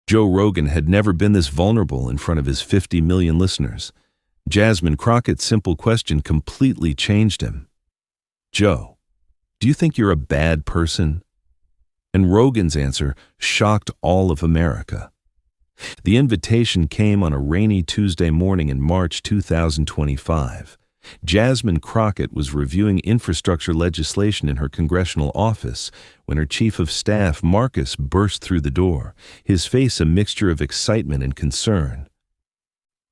Joe Rogan had never been this vulnerable in front of his 50 million listeners. Jasmine Crockett's simple question completely changed him. "Joe, do you think you're a bad person?" And Rogan's answer shocked all of America. The invitation came on a rainy Tuesday morning in March 2025. Jasmine Crockett was reviewing infrastructure legislation in her congressional office when her chief of staff, Marcus, burst through the door, his face a mixture of excitement and concern.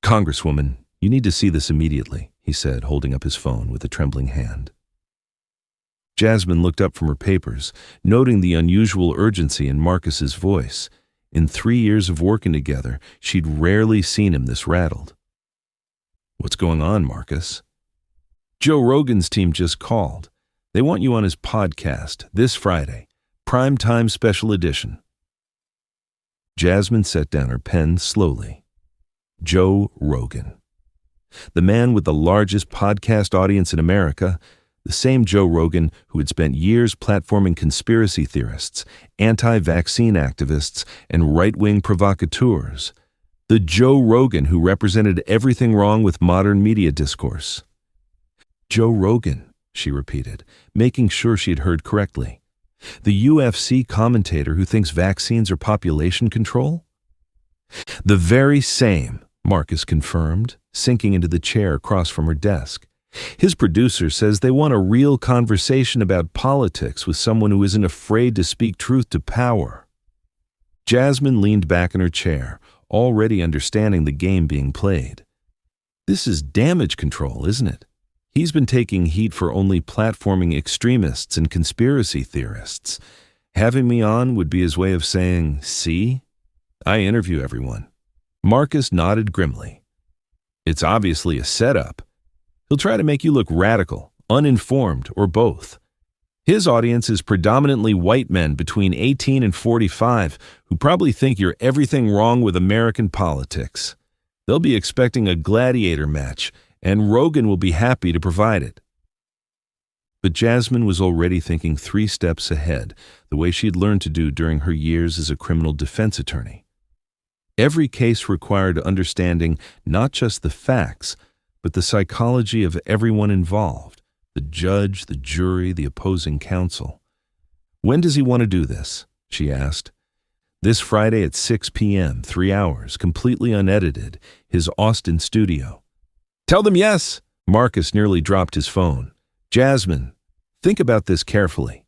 "Congresswoman, you need to see this immediately," he said, holding up his phone with a trembling hand. Jasmine looked up from her papers, noting the unusual urgency in Marcus's voice. In 3 years of working together, she'd rarely seen him this rattled. "What's going on, Marcus?" "Joe Rogan's team just called. They want you on his podcast this Friday, primetime special edition." Jasmine set down her pen slowly. Joe Rogan. The man with the largest podcast audience in America, the same Joe Rogan who had spent years platforming conspiracy theorists, anti-vaccine activists, and right-wing provocateurs. The Joe Rogan who represented everything wrong with modern media discourse. "Joe Rogan," she repeated, making sure she had heard correctly. "The UFC commentator who thinks vaccines are population control?" "The very same," Marcus confirmed, sinking into the chair across from her desk. "His producer says they want a real conversation about politics with someone who isn't afraid to speak truth to power." Jasmine leaned back in her chair, already understanding the game being played. "This is damage control, isn't it? He's been taking heat for only platforming extremists and conspiracy theorists. Having me on would be his way of saying, 'See? I interview everyone.'" Marcus nodded grimly. "It's obviously a setup. He'll try to make you look radical, uninformed, or both. His audience is predominantly white men between 18 and 45 who probably think you're everything wrong with American politics. They'll be expecting a gladiator match, and Rogan will be happy to provide it." But Jasmine was already thinking 3 steps ahead, the way she'd learned to do during her years as a criminal defense attorney. Every case required understanding not just the facts, but the psychology of everyone involved, the judge, the jury, the opposing counsel. "When does he want to do this?" she asked. "This Friday at 6 p.m., 3 hours, completely unedited, his Austin studio." "Tell them yes!" Marcus nearly dropped his phone. "Jasmine, think about this carefully.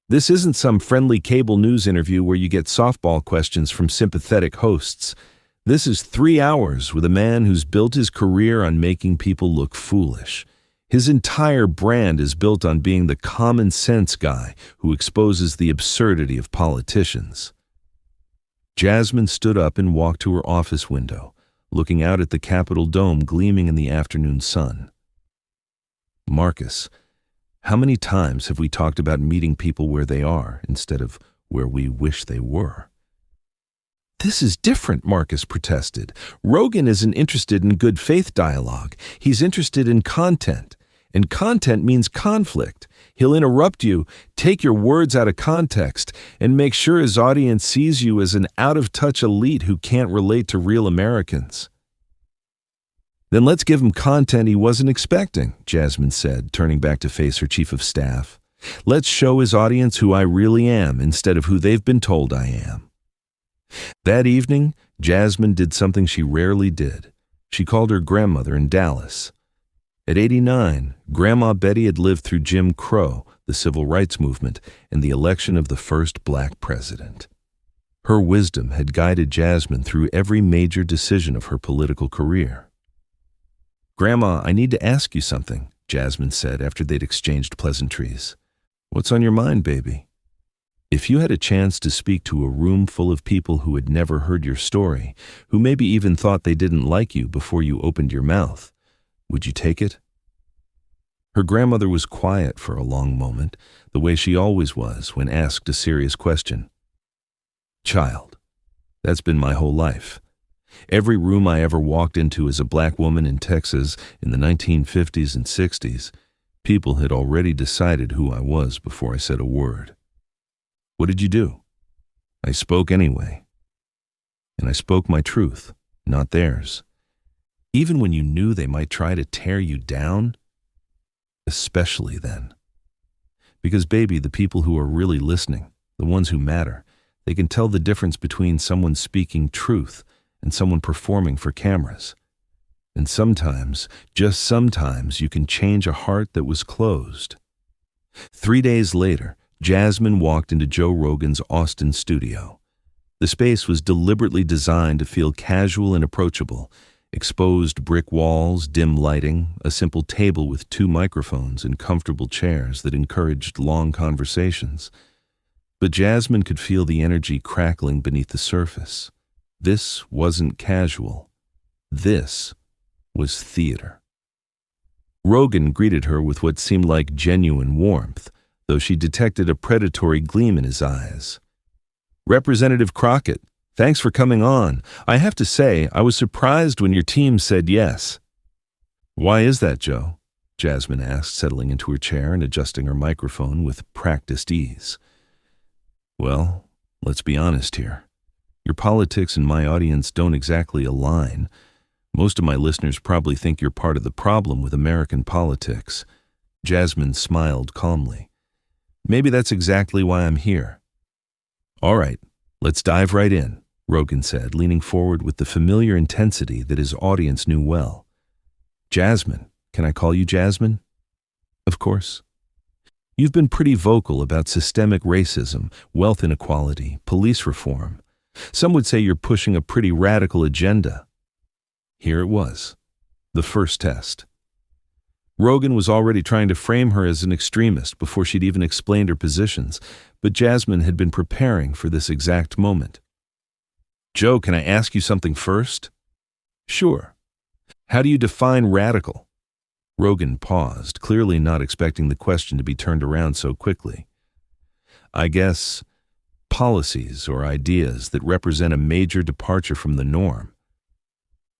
This isn't some friendly cable news interview where you get softball questions from sympathetic hosts. This is 3 hours with a man who's built his career on making people look foolish. His entire brand is built on being the common sense guy who exposes the absurdity of politicians." Jasmine stood up and walked to her office window, looking out at the Capitol dome gleaming in the afternoon sun. "Marcus, how many times have we talked about meeting people where they are instead of where we wish they were?" "This is different," Marcus protested. "Rogan isn't interested in good faith dialogue. He's interested in content. And content means conflict. He'll interrupt you, take your words out of context, and make sure his audience sees you as an out-of-touch elite who can't relate to real Americans." "Then let's give him content he wasn't expecting," Jasmine said, turning back to face her chief of staff. "Let's show his audience who I really am instead of who they've been told I am." That evening, Jasmine did something she rarely did. She called her grandmother in Dallas. At 89, Grandma Betty had lived through Jim Crow, the civil rights movement, and the election of the first black president. Her wisdom had guided Jasmine through every major decision of her political career. "Grandma, I need to ask you something," Jasmine said after they'd exchanged pleasantries. "What's on your mind, baby?" "If you had a chance to speak to a room full of people who had never heard your story, who maybe even thought they didn't like you before you opened your mouth, would you take it?" Her grandmother was quiet for a long moment, the way she always was when asked a serious question. "Child, that's been my whole life. Every room I ever walked into as a black woman in Texas in the 1950s and 60s, people had already decided who I was before I said a word. What did you do?" "I spoke anyway." and I spoke my truth, not theirs. Even when you knew they might try to tear you down, especially then. Because, baby, the people who are really listening, the ones who matter, they can tell the difference between someone speaking truth and someone performing for cameras. And sometimes, just sometimes, you can change a heart that was closed. 3 days later, Jasmine walked into Joe Rogan's Austin studio. The space was deliberately designed to feel casual and approachable. Exposed brick walls, dim lighting, a simple table with 2 microphones and comfortable chairs that encouraged long conversations. But Jasmine could feel the energy crackling beneath the surface. This wasn't casual. This was theater. Rogan greeted her with what seemed like genuine warmth, though she detected a predatory gleam in his eyes. "Representative Crockett, thanks for coming on. I have to say, I was surprised when your team said yes." "Why is that, Joe?" Jasmine asked, settling into her chair and adjusting her microphone with practiced ease. "Well, let's be honest here. Your politics and my audience don't exactly align. Most of my listeners probably think you're part of the problem with American politics." Jasmine smiled calmly. "Maybe that's exactly why I'm here." "All right, let's dive right in," Rogan said, leaning forward with the familiar intensity that his audience knew well. "Jasmine, can I call you Jasmine?" "Of course." "You've been pretty vocal about systemic racism, wealth inequality, police reform. Some would say you're pushing a pretty radical agenda." Here it was, the first test. Rogan was already trying to frame her as an extremist before she'd even explained her positions, but Jasmine had been preparing for this exact moment. "Joe, can I ask you something first?" "Sure. How do you define radical?" Rogan paused, clearly not expecting the question to be turned around so quickly. "I guess policies or ideas that represent a major departure from the norm."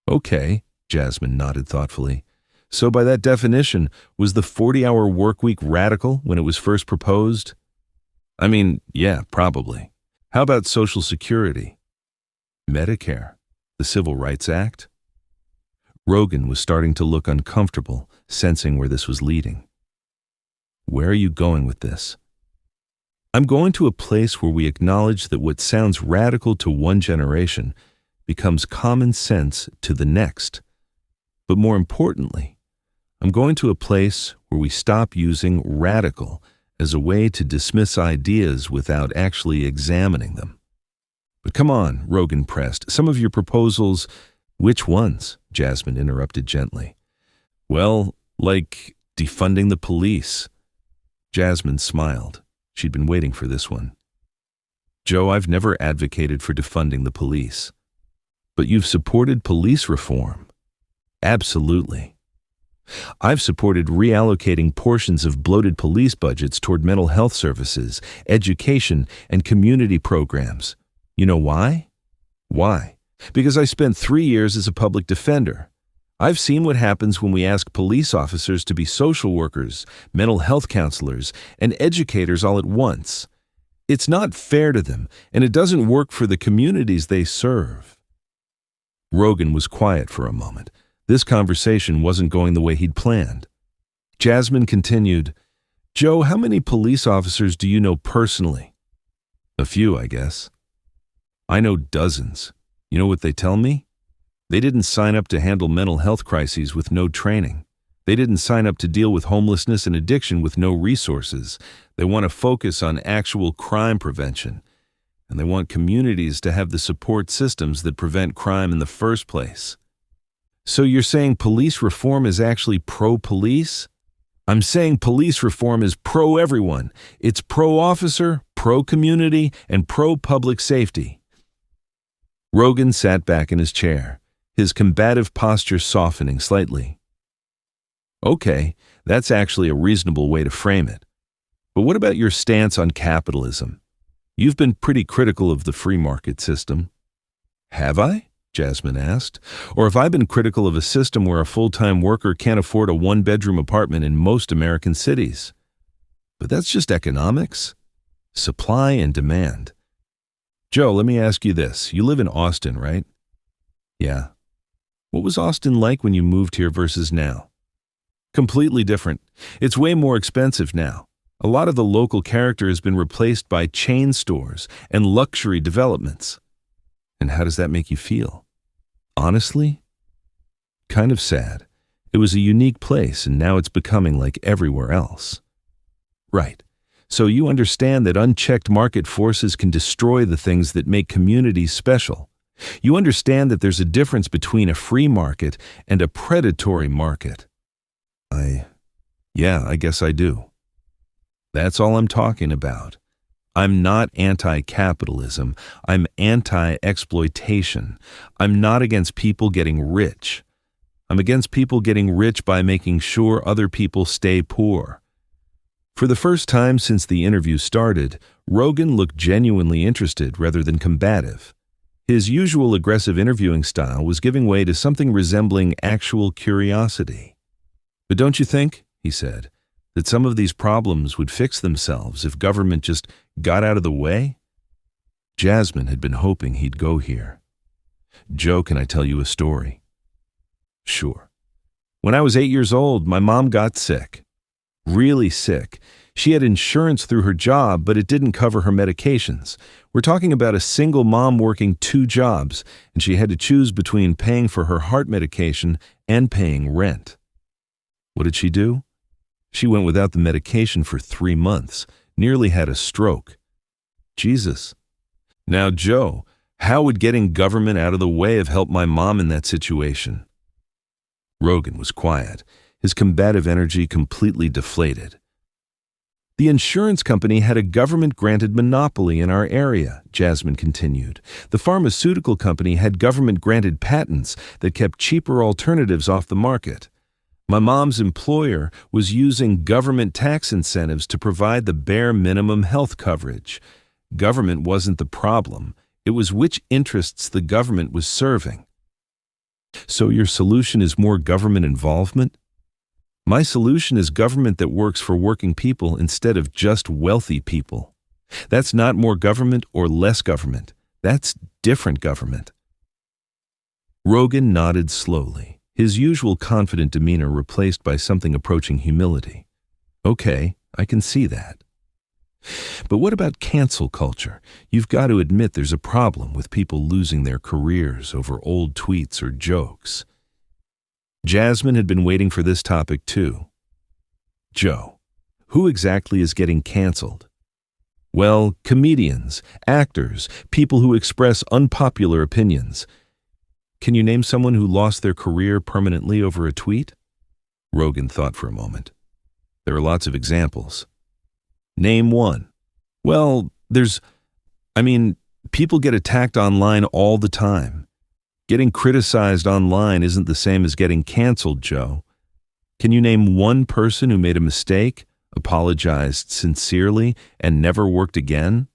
"Okay," Jasmine nodded thoughtfully. "So by that definition, was the 40-hour workweek radical when it was first proposed?" "I mean, yeah, probably. How about Social Security? Medicare? The Civil Rights Act?" Rogan was starting to look uncomfortable, sensing where this was leading. "Where are you going with this?" "I'm going to a place where we acknowledge that what sounds radical to one generation becomes common sense to the next. But more importantly, I'm going to a place where we stop using radical as a way to dismiss ideas without actually examining them." "But come on," Rogan pressed. "Some of your proposals—" "Which ones?" Jasmine interrupted gently. "Well, like defunding the police." Jasmine smiled. She'd been waiting for this one. "Joe, I've never advocated for defunding the police." "But you've supported police reform." "Absolutely." "I've supported reallocating portions of bloated police budgets toward mental health services, education, and community programs. You know why? Why? Because I spent 3 years as a public defender. I've seen what happens when we ask police officers to be social workers, mental health counselors, and educators all at once. It's not fair to them, and it doesn't work for the communities they serve." Rogan was quiet for a moment. This conversation wasn't going the way he'd planned. Jasmine continued, "Joe, how many police officers do you know personally?" "A few, I guess." "I know dozens. You know what they tell me? They didn't sign up to handle mental health crises with no training. They didn't sign up to deal with homelessness and addiction with no resources. They want to focus on actual crime prevention. And they want communities to have the support systems that prevent crime in the first place." "So you're saying police reform is actually pro-police?" "I'm saying police reform is pro-everyone. It's pro-officer, pro-community, and pro-public safety." Rogan sat back in his chair, his combative posture softening slightly. "Okay, that's actually a reasonable way to frame it. But what about your stance on capitalism? You've been pretty critical of the free market system." "Have I?" Jasmine asked. "Or have I been critical of a system where a full-time worker can't afford a one-bedroom apartment in most American cities? But that's just economics. Supply and demand. Joe, let me ask you this. You live in Austin, right? Yeah. What was Austin like when you moved here versus now? Completely different. It's way more expensive now. A lot of the local character has been replaced by chain stores and luxury developments. And how does that make you feel? Honestly? Kind of sad. It was a unique place and now it's becoming like everywhere else. Right. So you understand that unchecked market forces can destroy the things that make communities special. You understand that there's a difference between a free market and a predatory market. Yeah, I guess I do. That's all I'm talking about. I'm not anti-capitalism. I'm anti-exploitation. I'm not against people getting rich. I'm against people getting rich by making sure other people stay poor. For the first time since the interview started, Rogan looked genuinely interested rather than combative. His usual aggressive interviewing style was giving way to something resembling actual curiosity. But don't you think, he said, that some of these problems would fix themselves if government just got out of the way? Jasmine had been hoping he'd go here. Joe, can I tell you a story? Sure. When I was 8 years old, my mom got sick. Really sick. She had insurance through her job, but it didn't cover her medications. We're talking about a single mom working 2 jobs, and she had to choose between paying for her heart medication and paying rent. What did she do? She went without the medication for 3 months, nearly had a stroke. Jesus. Now, Joe, how would getting government out of the way have helped my mom in that situation? Rogan was quiet, his combative energy completely deflated. The insurance company had a government-granted monopoly in our area, Jasmine continued. The pharmaceutical company had government-granted patents that kept cheaper alternatives off the market. My mom's employer was using government tax incentives to provide the bare minimum health coverage. Government wasn't the problem. It was which interests the government was serving. So your solution is more government involvement? My solution is government that works for working people instead of just wealthy people. That's not more government or less government. That's different government. Rogan nodded slowly, his usual confident demeanor replaced by something approaching humility. Okay, I can see that. But what about cancel culture? You've got to admit there's a problem with people losing their careers over old tweets or jokes. Jasmine had been waiting for this topic too. Joe, who exactly is getting canceled? Well, comedians, actors, people who express unpopular opinions. Can you name someone who lost their career permanently over a tweet? Rogan thought for a moment. There are lots of examples. Name one. Well, people get attacked online all the time. Getting criticized online isn't the same as getting canceled, Joe. Can you name one person who made a mistake, apologized sincerely, and never worked again?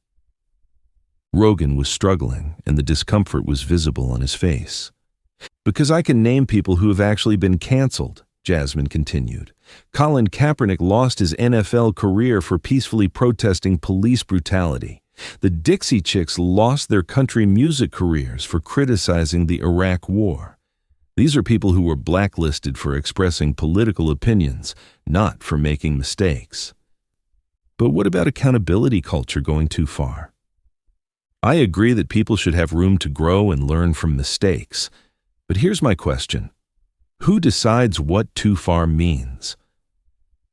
Rogan was struggling, and the discomfort was visible on his face. Because I can name people who have actually been canceled, Jasmine continued. Colin Kaepernick lost his NFL career for peacefully protesting police brutality. The Dixie Chicks lost their country music careers for criticizing the Iraq War. These are people who were blacklisted for expressing political opinions, not for making mistakes. But what about accountability culture going too far? I agree that people should have room to grow and learn from mistakes. But here's my question. Who decides what too far means?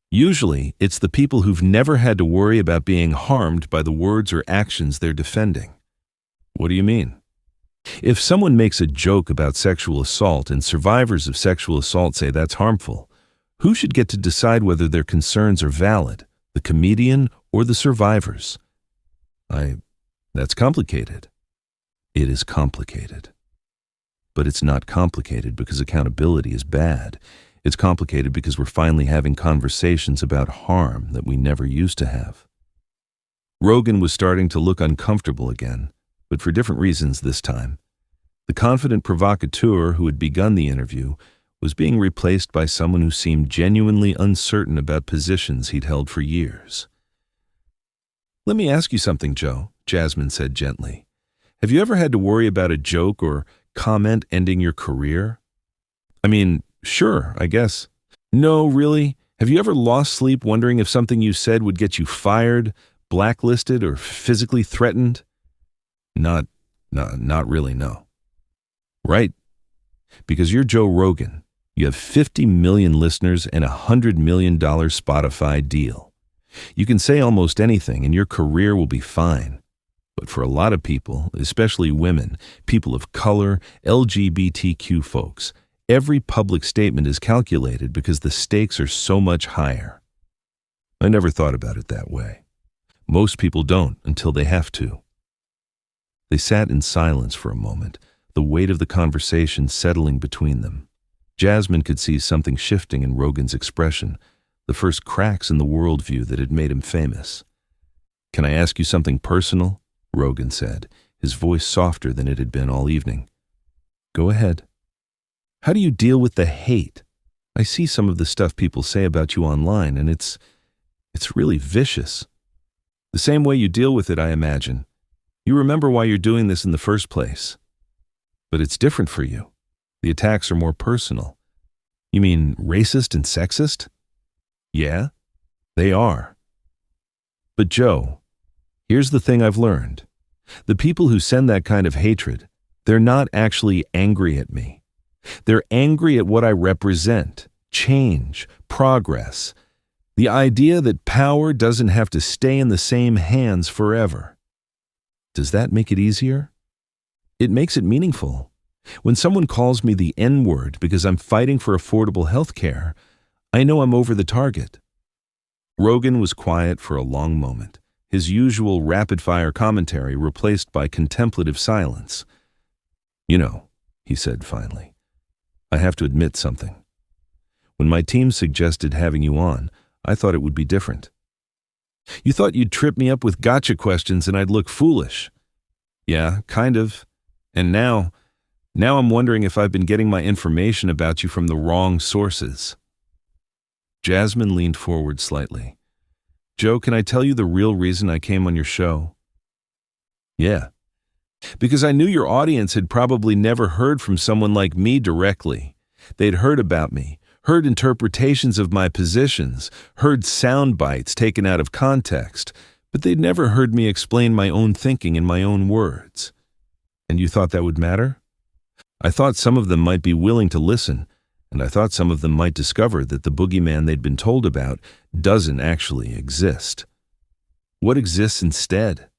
Usually, it's the people who've never had to worry about being harmed by the words or actions they're defending. What do you mean? If someone makes a joke about sexual assault and survivors of sexual assault say that's harmful, who should get to decide whether their concerns are valid, the comedian or the survivors? That's complicated. It is complicated. But it's not complicated because accountability is bad. It's complicated because we're finally having conversations about harm that we never used to have. Rogan was starting to look uncomfortable again, but for different reasons this time. The confident provocateur who had begun the interview was being replaced by someone who seemed genuinely uncertain about positions he'd held for years. Let me ask you something, Joe, Jasmine said gently. Have you ever had to worry about a joke or comment ending your career? I mean, sure, I guess. No, really? Have you ever lost sleep wondering if something you said would get you fired, blacklisted, or physically threatened? Not really, no. Right. Because you're Joe Rogan. You have 50 million listeners and a $100 million Spotify deal. You can say almost anything and your career will be fine. But for a lot of people, especially women, people of color, LGBTQ folks, every public statement is calculated because the stakes are so much higher. I never thought about it that way. Most people don't until they have to. They sat in silence for a moment, the weight of the conversation settling between them. Jasmine could see something shifting in Rogan's expression, the first cracks in the worldview that had made him famous. "Can I ask you something personal?" Rogan said, his voice softer than it had been all evening. "Go ahead." "How do you deal with the hate? I see some of the stuff people say about you online, and it's really vicious. The same way you deal with it, I imagine. You remember why you're doing this in the first place. But it's different for you. The attacks are more personal." "You mean racist and sexist?" "Yeah, they are. But Joe, here's the thing I've learned. The people who send that kind of hatred, they're not actually angry at me. They're angry at what I represent, change, progress, the idea that power doesn't have to stay in the same hands forever. Does that make it easier? It makes it meaningful. When someone calls me the N-word because I'm fighting for affordable health care, I know I'm over the target." Rogan was quiet for a long moment, his usual rapid-fire commentary replaced by contemplative silence. "You know," he said finally, "I have to admit something. When my team suggested having you on, I thought it would be different. You thought you'd trip me up with gotcha questions and I'd look foolish. Yeah, kind of. And now I'm wondering if I've been getting my information about you from the wrong sources." Jasmine leaned forward slightly. "Joe, can I tell you the real reason I came on your show?" "Yeah." "Because I knew your audience had probably never heard from someone like me directly. They'd heard about me, heard interpretations of my positions, heard sound bites taken out of context, but they'd never heard me explain my own thinking in my own words. And you thought that would matter? I thought some of them might be willing to listen, and I thought some of them might discover that the boogeyman they'd been told about doesn't actually exist. What exists instead?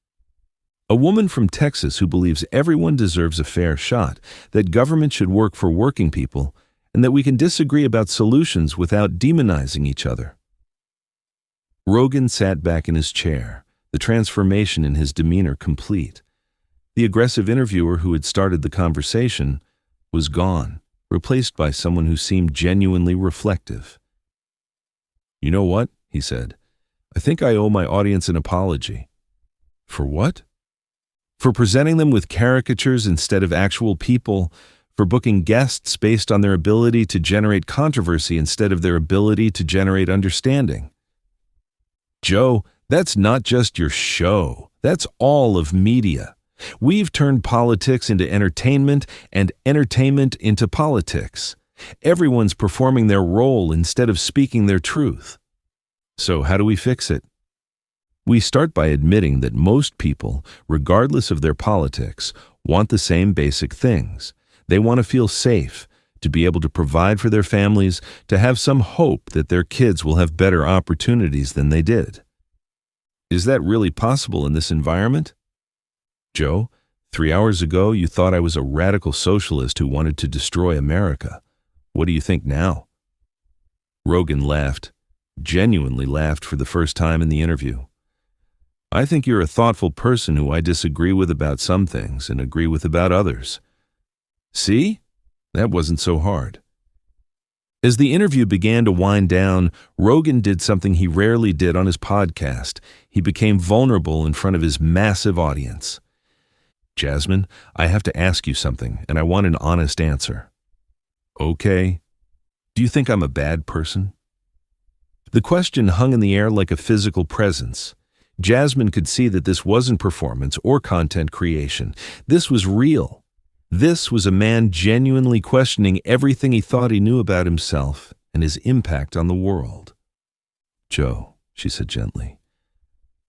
A woman from Texas who believes everyone deserves a fair shot, that government should work for working people, and that we can disagree about solutions without demonizing each other." Rogan sat back in his chair, the transformation in his demeanor complete. The aggressive interviewer who had started the conversation was gone, replaced by someone who seemed genuinely reflective. "You know what?" he said. "I think I owe my audience an apology." "For what?" "For presenting them with caricatures instead of actual people, for booking guests based on their ability to generate controversy instead of their ability to generate understanding." "Joe, that's not just your show. That's all of media. We've turned politics into entertainment and entertainment into politics. Everyone's performing their role instead of speaking their truth. So how do we fix it? We start by admitting that most people, regardless of their politics, want the same basic things. They want to feel safe, to be able to provide for their families, to have some hope that their kids will have better opportunities than they did. Is that really possible in this environment? Joe, 3 hours ago you thought I was a radical socialist who wanted to destroy America. What do you think now?" Rogan laughed, genuinely laughed for the first time in the interview. "I think you're a thoughtful person who I disagree with about some things and agree with about others. See? That wasn't so hard." As the interview began to wind down, Rogan did something he rarely did on his podcast. He became vulnerable in front of his massive audience. "Jasmine, I have to ask you something, and I want an honest answer." "Okay. Do you think I'm a bad person?" The question hung in the air like a physical presence. Jasmine could see that this wasn't performance or content creation. This was real. This was a man genuinely questioning everything he thought he knew about himself and his impact on the world. "Joe," she said gently,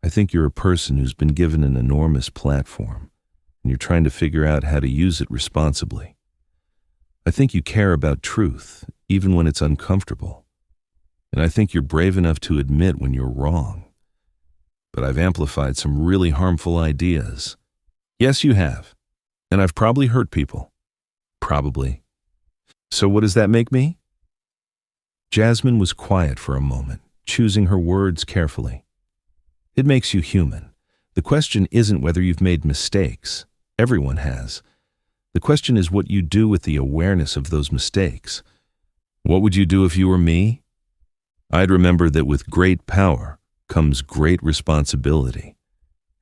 "I think you're a person who's been given an enormous platform, and you're trying to figure out how to use it responsibly. I think you care about truth, even when it's uncomfortable. And I think you're brave enough to admit when you're wrong. But I've amplified some really harmful ideas. Yes, you have. And I've probably hurt people. Probably. So what does that make me?" Jasmine was quiet for a moment, choosing her words carefully. "It makes you human. The question isn't whether you've made mistakes. Everyone has. The question is what you do with the awareness of those mistakes. What would you do if you were me? I'd remember that with great power comes great responsibility,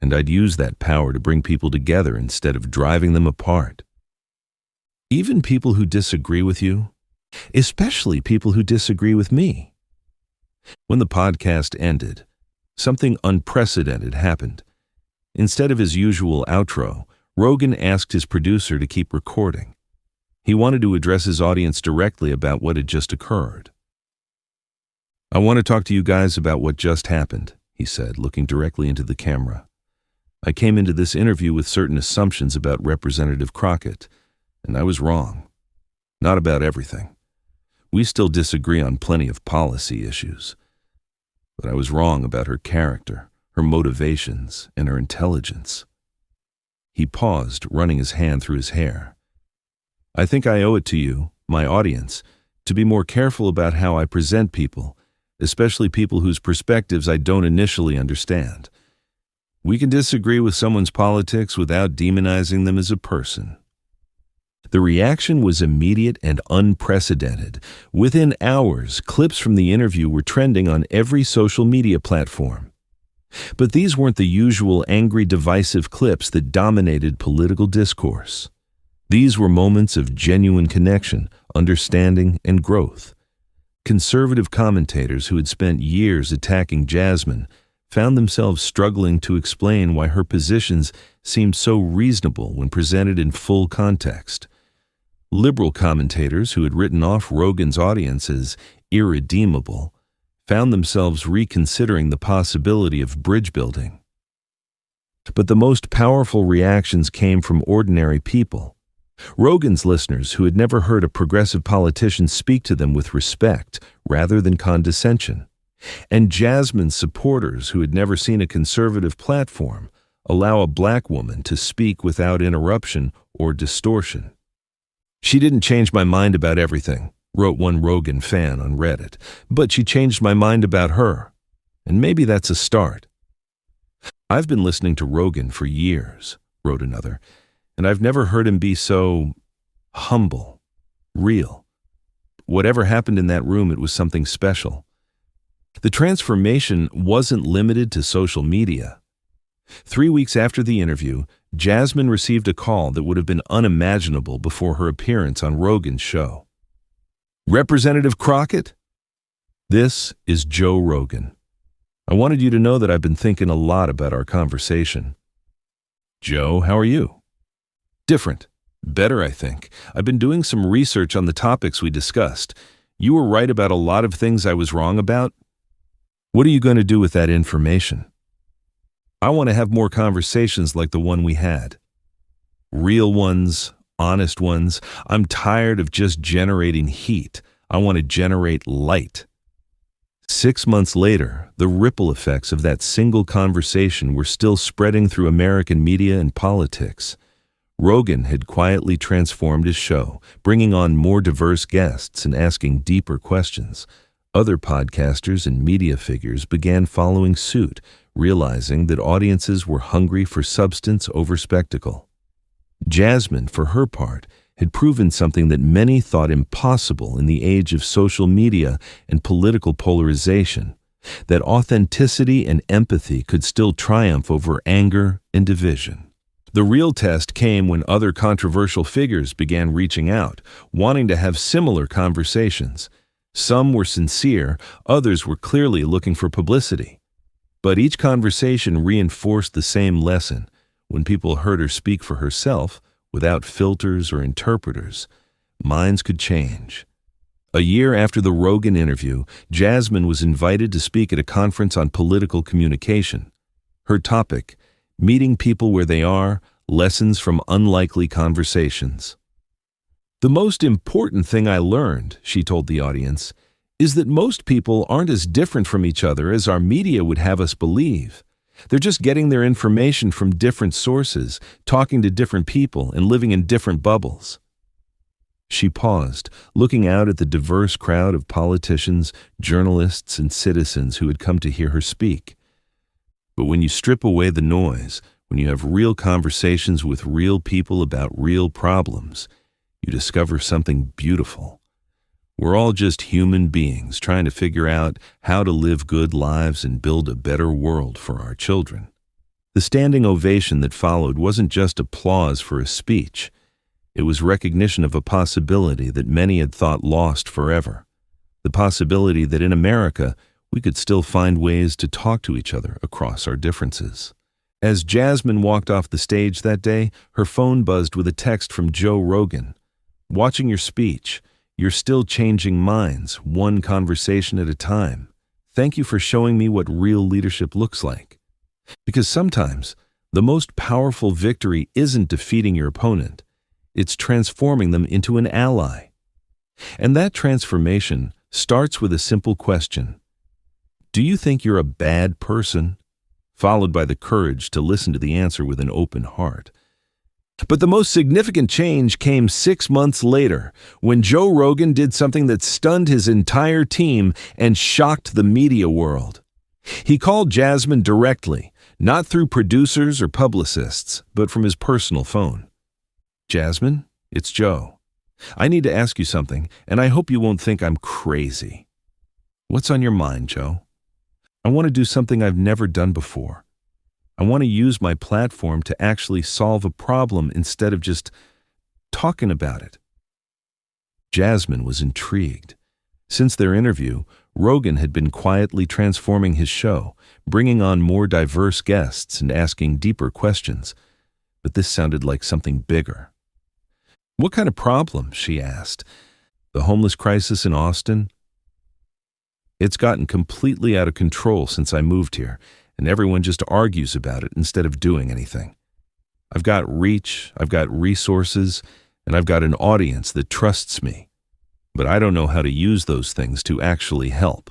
and I'd use that power to bring people together instead of driving them apart. Even people who disagree with you, especially people who disagree with me." When the podcast ended, something unprecedented happened. Instead of his usual outro, Rogan asked his producer to keep recording. He wanted to address his audience directly about what had just occurred. "I want to talk to you guys about what just happened," he said, looking directly into the camera. "I came into this interview with certain assumptions about Representative Crockett, and I was wrong. Not about everything. We still disagree on plenty of policy issues. But I was wrong about her character, her motivations, and her intelligence." He paused, running his hand through his hair. "I think I owe it to you, my audience, to be more careful about how I present people, especially people whose perspectives I don't initially understand. We can disagree with someone's politics without demonizing them as a person." The reaction was immediate and unprecedented. Within hours, clips from the interview were trending on every social media platform. But these weren't the usual angry, divisive clips that dominated political discourse. These were moments of genuine connection, understanding, and growth. Conservative commentators who had spent years attacking Jasmine found themselves struggling to explain why her positions seemed so reasonable when presented in full context. Liberal commentators who had written off Rogan's audience as irredeemable found themselves reconsidering the possibility of bridge building. But the most powerful reactions came from ordinary people. Rogan's listeners who had never heard a progressive politician speak to them with respect rather than condescension, and Jasmine's supporters who had never seen a conservative platform allow a black woman to speak without interruption or distortion. "She didn't change my mind about everything," wrote one Rogan fan on Reddit, "but she changed my mind about her. And maybe that's a start." "I've been listening to Rogan for years," wrote another, "and I've never heard him be so humble, real. Whatever happened in that room, it was something special." The transformation wasn't limited to social media. 3 weeks after the interview, Jasmine received a call that would have been unimaginable before her appearance on Rogan's show. "Representative Crockett? This is Joe Rogan. I wanted you to know that I've been thinking a lot about our conversation." "Joe, how are you?" "Different. Better, I think. I've been doing some research on the topics we discussed. You were right about a lot of things I was wrong about. What are you going to do with that information?" "I want to have more conversations like the one we had. Real ones, honest ones. I'm tired of just generating heat. I want to generate light." 6 months later, the ripple effects of that single conversation were still spreading through American media and politics. Rogan had quietly transformed his show, bringing on more diverse guests and asking deeper questions. Other podcasters and media figures began following suit, realizing that audiences were hungry for substance over spectacle. Jasmine, for her part, had proven something that many thought impossible in the age of social media and political polarization, that authenticity and empathy could still triumph over anger and division. The real test came when other controversial figures began reaching out, wanting to have similar conversations. Some were sincere, others were clearly looking for publicity. But each conversation reinforced the same lesson. When people heard her speak for herself, without filters or interpreters, minds could change. A year after the Rogan interview, Jasmine was invited to speak at a conference on political communication. Her topic, Meeting People Where They Are, Lessons from Unlikely Conversations. The most important thing I learned, she told the audience, is that most people aren't as different from each other as our media would have us believe. They're just getting their information from different sources, talking to different people, and living in different bubbles. She paused, looking out at the diverse crowd of politicians, journalists, and citizens who had come to hear her speak. But when you strip away the noise, when you have real conversations with real people about real problems, you discover something beautiful. We're all just human beings trying to figure out how to live good lives and build a better world for our children. The standing ovation that followed wasn't just applause for a speech. It was recognition of a possibility that many had thought lost forever. The possibility that in America, we could still find ways to talk to each other across our differences. As Jasmine walked off the stage that day, her phone buzzed with a text from Joe Rogan. Watching your speech, you're still changing minds, one conversation at a time. Thank you for showing me what real leadership looks like. Because sometimes, the most powerful victory isn't defeating your opponent. It's transforming them into an ally. And that transformation starts with a simple question. Do you think you're a bad person? Followed by the courage to listen to the answer with an open heart. But the most significant change came 6 months later, when Joe Rogan did something that stunned his entire team and shocked the media world. He called Jasmine directly, not through producers or publicists, but from his personal phone. Jasmine, it's Joe. I need to ask you something, and I hope you won't think I'm crazy. What's on your mind, Joe? I want to do something I've never done before. I want to use my platform to actually solve a problem instead of just talking about it. Jasmine was intrigued. Since their interview, Rogan had been quietly transforming his show, bringing on more diverse guests and asking deeper questions. But this sounded like something bigger. What kind of problem? She asked. The homeless crisis in Austin? It's gotten completely out of control since I moved here, and everyone just argues about it instead of doing anything. I've got reach, I've got resources, and I've got an audience that trusts me. But I don't know how to use those things to actually help.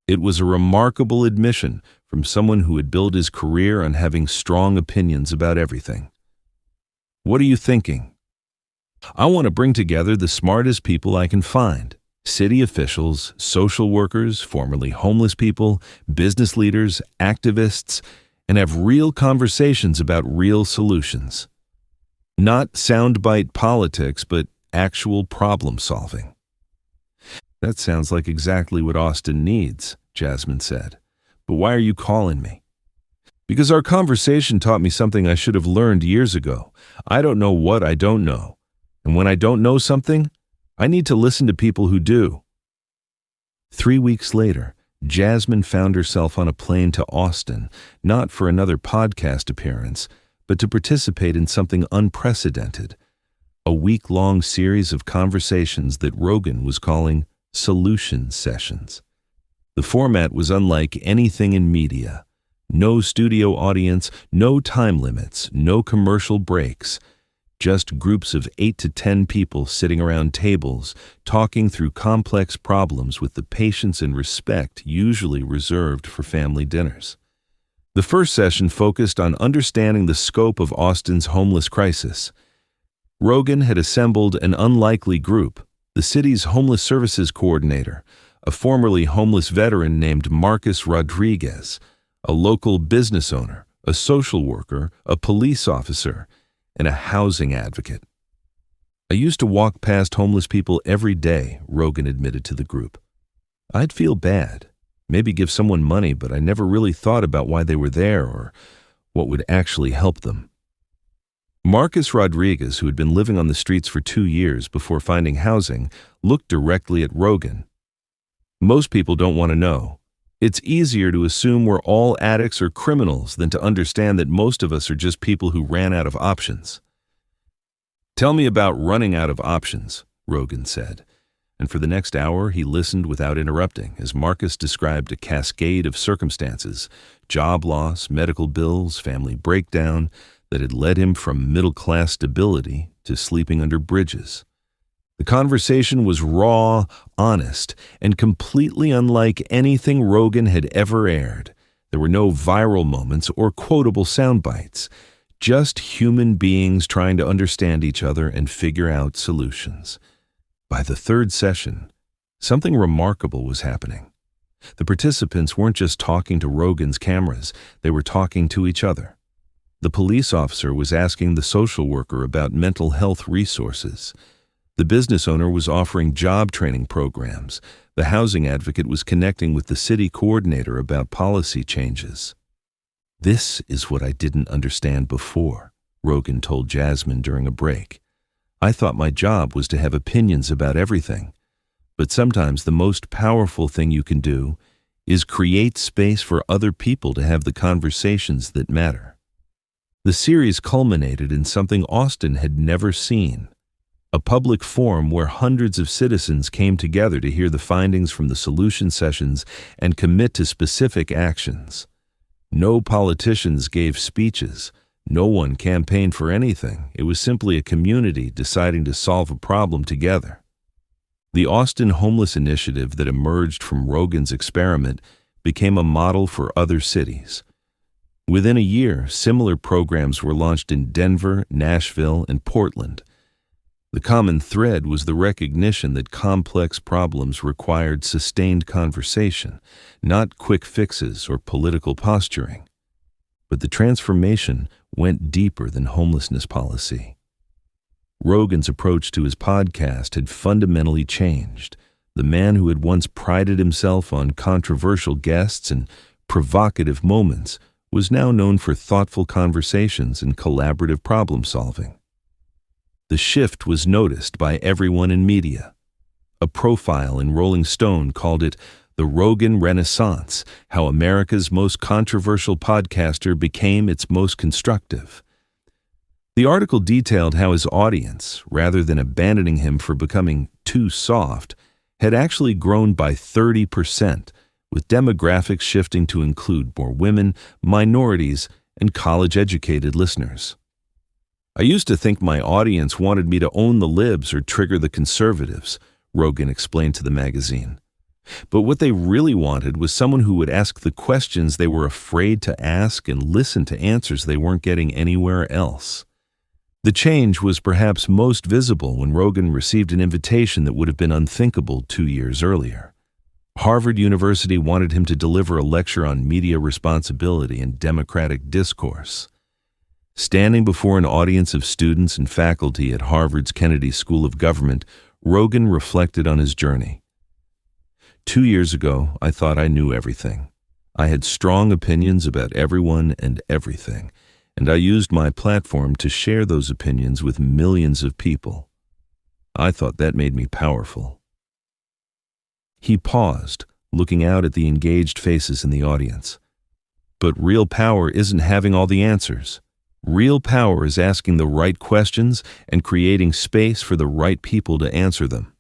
It was a remarkable admission from someone who had built his career on having strong opinions about everything. What are you thinking? I want to bring together the smartest people I can find. City officials, social workers, formerly homeless people, business leaders, activists, and have real conversations about real solutions. Not soundbite politics, but actual problem solving. That sounds like exactly what Austin needs, Jasmine said. But why are you calling me? Because our conversation taught me something I should have learned years ago. I don't know what I don't know. And when I don't know something, I need to listen to people who do. 3 weeks later, Jasmine found herself on a plane to Austin, not for another podcast appearance, but to participate in something unprecedented, a week-long series of conversations that Rogan was calling solution sessions. The format was unlike anything in media. No studio audience, no time limits, no commercial breaks. Just groups of 8 to 10 people sitting around tables, talking through complex problems with the patience and respect usually reserved for family dinners. The first session focused on understanding the scope of Austin's homeless crisis. Rogan had assembled an unlikely group, the city's homeless services coordinator, a formerly homeless veteran named Marcus Rodriguez, a local business owner, a social worker, a police officer, and a housing advocate. I used to walk past homeless people every day, Rogan admitted to the group. I'd feel bad, maybe give someone money, but I never really thought about why they were there or what would actually help them. Marcus Rodriguez, who had been living on the streets for 2 years before finding housing, looked directly at Rogan. Most people don't want to know. It's easier to assume we're all addicts or criminals than to understand that most of us are just people who ran out of options. Tell me about running out of options, Rogan said, and for the next hour he listened without interrupting as Marcus described a cascade of circumstances, job loss, medical bills, family breakdown, that had led him from middle-class stability to sleeping under bridges. The conversation was raw, honest, and completely unlike anything Rogan had ever aired. There were no viral moments or quotable sound bites, just human beings trying to understand each other and figure out solutions. By the third session, something remarkable was happening. The participants weren't just talking to Rogan's cameras, they were talking to each other. The police officer was asking the social worker about mental health resources. The business owner was offering job training programs. The housing advocate was connecting with the city coordinator about policy changes. "This is what I didn't understand before," Rogan told Jasmine during a break. "I thought my job was to have opinions about everything. But sometimes the most powerful thing you can do is create space for other people to have the conversations that matter." The series culminated in something Austin had never seen. A public forum where hundreds of citizens came together to hear the findings from the solution sessions and commit to specific actions. No politicians gave speeches. No one campaigned for anything. It was simply a community deciding to solve a problem together. The Austin Homeless Initiative that emerged from Rogan's experiment became a model for other cities. Within a year, similar programs were launched in Denver, Nashville, and Portland. The common thread was the recognition that complex problems required sustained conversation, not quick fixes or political posturing. But the transformation went deeper than homelessness policy. Rogan's approach to his podcast had fundamentally changed. The man who had once prided himself on controversial guests and provocative moments was now known for thoughtful conversations and collaborative problem-solving. The shift was noticed by everyone in media. A profile in Rolling Stone called it "The Rogan Renaissance: How America's Most Controversial Podcaster Became Its Most Constructive." The article detailed how his audience, rather than abandoning him for becoming too soft, had actually grown by 30%, with demographics shifting to include more women, minorities, and college-educated listeners. "I used to think my audience wanted me to own the libs or trigger the conservatives," Rogan explained to the magazine. "But what they really wanted was someone who would ask the questions they were afraid to ask and listen to answers they weren't getting anywhere else." The change was perhaps most visible when Rogan received an invitation that would have been unthinkable 2 years earlier. Harvard University wanted him to deliver a lecture on media responsibility and democratic discourse. Standing before an audience of students and faculty at Harvard's Kennedy School of Government, Rogan reflected on his journey. 2 years ago, I thought I knew everything. I had strong opinions about everyone and everything, and I used my platform to share those opinions with millions of people. I thought that made me powerful." He paused, looking out at the engaged faces in the audience. "But real power isn't having all the answers. Real power is asking the right questions and creating space for the right people to answer them."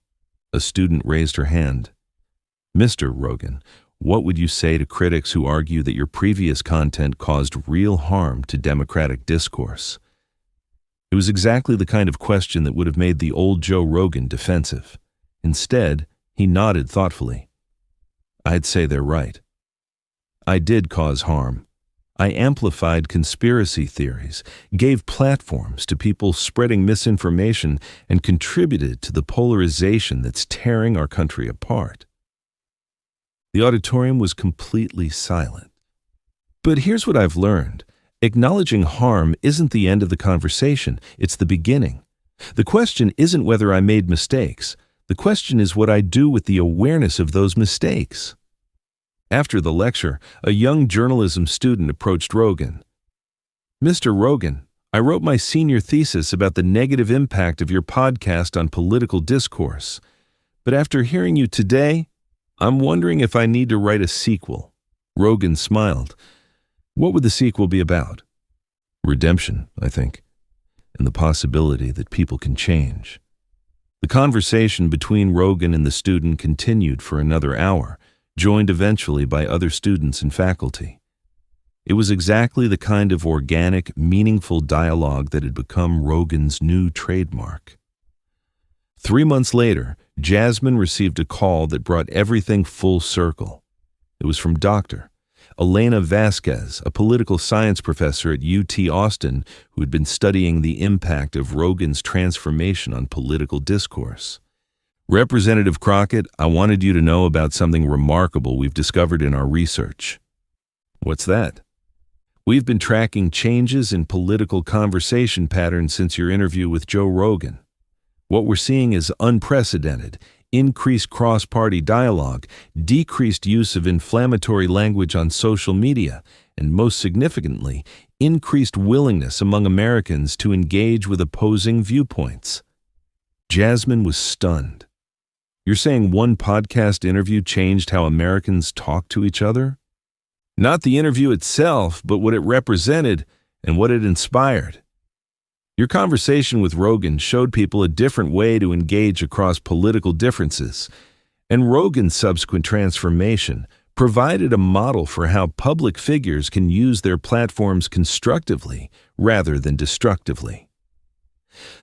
A student raised her hand. "Mr. Rogan, what would you say to critics who argue that your previous content caused real harm to democratic discourse?" It was exactly the kind of question that would have made the old Joe Rogan defensive. Instead, he nodded thoughtfully. "I'd say they're right. I did cause harm. I amplified conspiracy theories, gave platforms to people spreading misinformation, and contributed to the polarization that's tearing our country apart." The auditorium was completely silent. But here's what I've learned. Acknowledging harm isn't the end of the conversation, it's the beginning. The question isn't whether I made mistakes. The question is what I do with the awareness of those mistakes. After the lecture, a young journalism student approached Rogan. "Mr. Rogan, I wrote my senior thesis about the negative impact of your podcast on political discourse. But after hearing you today, I'm wondering if I need to write a sequel. Rogan smiled. What would the sequel be about? Redemption, I think, and the possibility that people can change. The conversation between Rogan and the student continued for another hour, joined eventually by other students and faculty. It was exactly the kind of organic, meaningful dialogue that had become Rogan's new trademark. 3 months later, Jasmine received a call that brought everything full circle. It was from Dr. Elena Vasquez, a political science professor at UT Austin who had been studying the impact of Rogan's transformation on political discourse. Representative Crockett, I wanted you to know about something remarkable we've discovered in our research. What's that? We've been tracking changes in political conversation patterns since your interview with Joe Rogan. What we're seeing is unprecedented, increased cross-party dialogue, decreased use of inflammatory language on social media, and most significantly, increased willingness among Americans to engage with opposing viewpoints. Jasmine was stunned. You're saying one podcast interview changed how Americans talk to each other? Not the interview itself, but what it represented and what it inspired. Your conversation with Rogan showed people a different way to engage across political differences, and Rogan's subsequent transformation provided a model for how public figures can use their platforms constructively rather than destructively.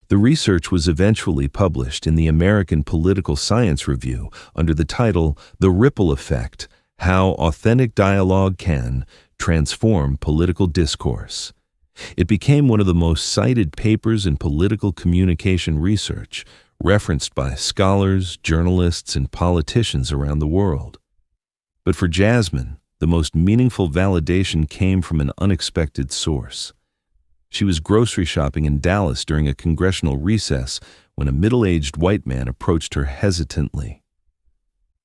The research was eventually published in the American Political Science Review under the title The Ripple Effect: How Authentic Dialogue Can Transform Political Discourse. It became one of the most cited papers in political communication research, referenced by scholars, journalists, and politicians around the world. But for Jasmine, the most meaningful validation came from an unexpected source. She was grocery shopping in Dallas during a congressional recess when a middle-aged white man approached her hesitantly.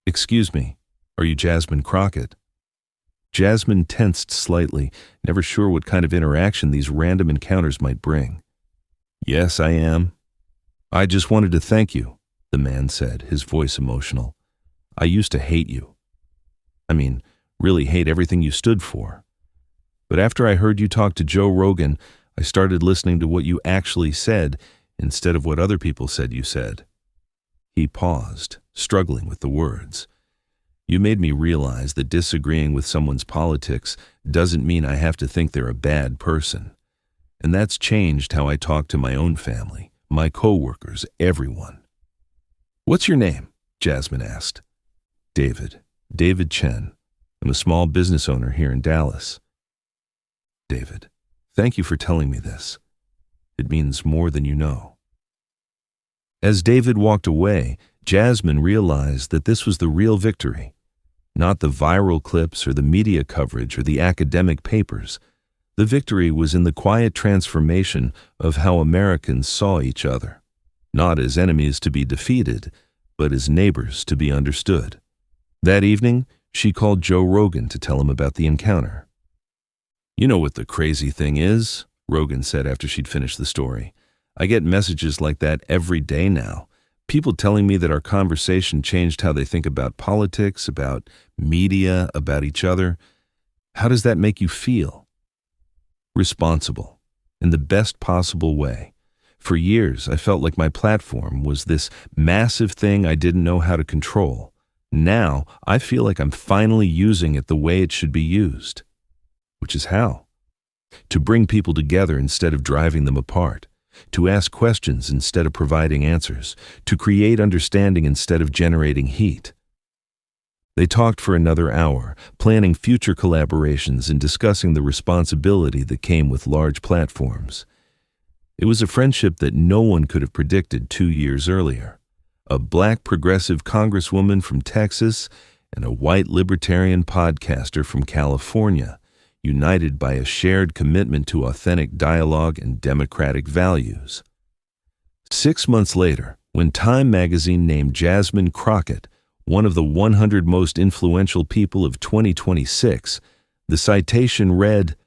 "Excuse me, are you Jasmine Crockett?" Jasmine tensed slightly, never sure what kind of interaction these random encounters might bring. "Yes, I am." "I just wanted to thank you," the man said, his voice emotional. "I used to hate you. I mean, really hate everything you stood for. But after I heard you talk to Joe Rogan, I started listening to what you actually said instead of what other people said you said." He paused, struggling with the words. "You made me realize that disagreeing with someone's politics doesn't mean I have to think they're a bad person. And that's changed how I talk to my own family, my coworkers, everyone." "What's your name?" Jasmine asked. David Chen. I'm a small business owner here in Dallas." "David, thank you for telling me this. It means more than you know." As David walked away, Jasmine realized that this was the real victory. Not the viral clips or the media coverage or the academic papers. The victory was in the quiet transformation of how Americans saw each other, not as enemies to be defeated, but as neighbors to be understood. That evening, she called Joe Rogan to tell him about the encounter. "You know what the crazy thing is?" Rogan said after she'd finished the story. "I get messages like that every day now. People telling me that our conversation changed how they think about politics, about media, about each other. How does that make you feel?" "Responsible, in the best possible way. For years, I felt like my platform was this massive thing I didn't know how to control. Now, I feel like I'm finally using it the way it should be used." "Which is how?" "To bring people together instead of driving them apart. To ask questions instead of providing answers. To create understanding instead of generating heat." They talked for another hour, planning future collaborations and discussing the responsibility that came with large platforms. It was a friendship that no one could have predicted 2 years earlier. A black progressive congresswoman from Texas and a white libertarian podcaster from California, united by a shared commitment to authentic dialogue and democratic values. 6 months later, when Time magazine named Jasmine Crockett one of the 100 most influential people of 2026, the citation read,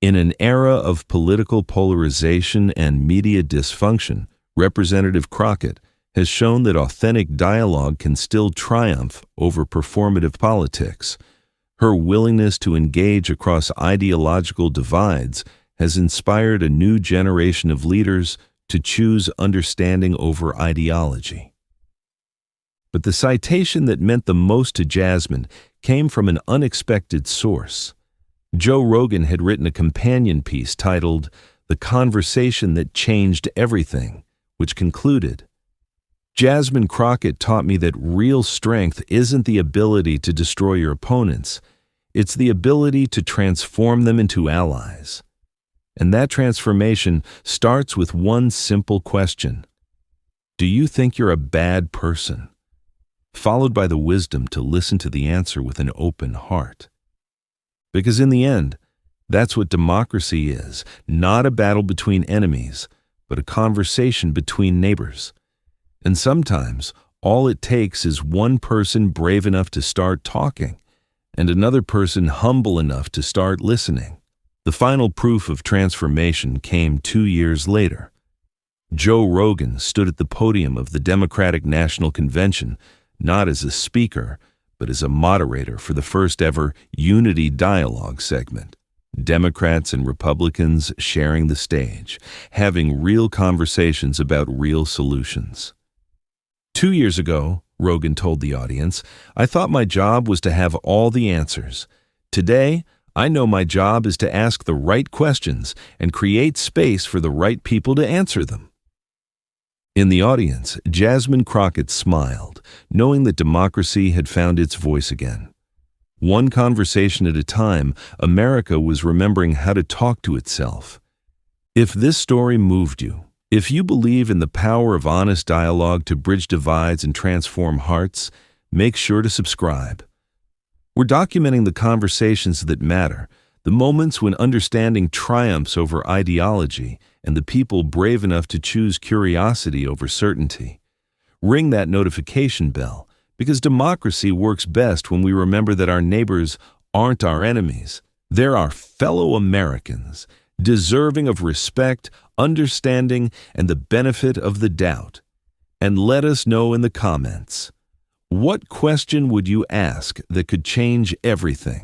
"In an era of political polarization and media dysfunction, Representative Crockett has shown that authentic dialogue can still triumph over performative politics. Her willingness to engage across ideological divides has inspired a new generation of leaders to choose understanding over ideology. But the citation that meant the most to Jasmine came from an unexpected source. Joe Rogan had written a companion piece titled "The Conversation That Changed Everything," which concluded, "Jasmine Crockett taught me that real strength isn't the ability to destroy your opponents, it's the ability to transform them into allies. And that transformation starts with one simple question. Do you think you're a bad person?" Followed by the wisdom to listen to the answer with an open heart. Because in the end, that's what democracy is, not a battle between enemies, but a conversation between neighbors. And sometimes, all it takes is one person brave enough to start talking, and another person humble enough to start listening. The final proof of transformation came 2 years later. Joe Rogan stood at the podium of the Democratic National Convention, not as a speaker, but as a moderator for the first ever Unity Dialogue segment. Democrats and Republicans sharing the stage, having real conversations about real solutions. 2 years ago, Rogan told the audience, "I thought my job was to have all the answers. Today, I know my job is to ask the right questions and create space for the right people to answer them." In the audience, Jasmine Crockett smiled, knowing that democracy had found its voice again. One conversation at a time, America was remembering how to talk to itself. If this story moved you, if you believe in the power of honest dialogue to bridge divides and transform hearts, make sure to subscribe. We're documenting the conversations that matter, the moments when understanding triumphs over ideology, and the people brave enough to choose curiosity over certainty. Ring that notification bell, because democracy works best when we remember that our neighbors aren't our enemies. They're our fellow Americans, deserving of respect, understanding, and the benefit of the doubt. And let us know in the comments, what question would you ask that could change everything?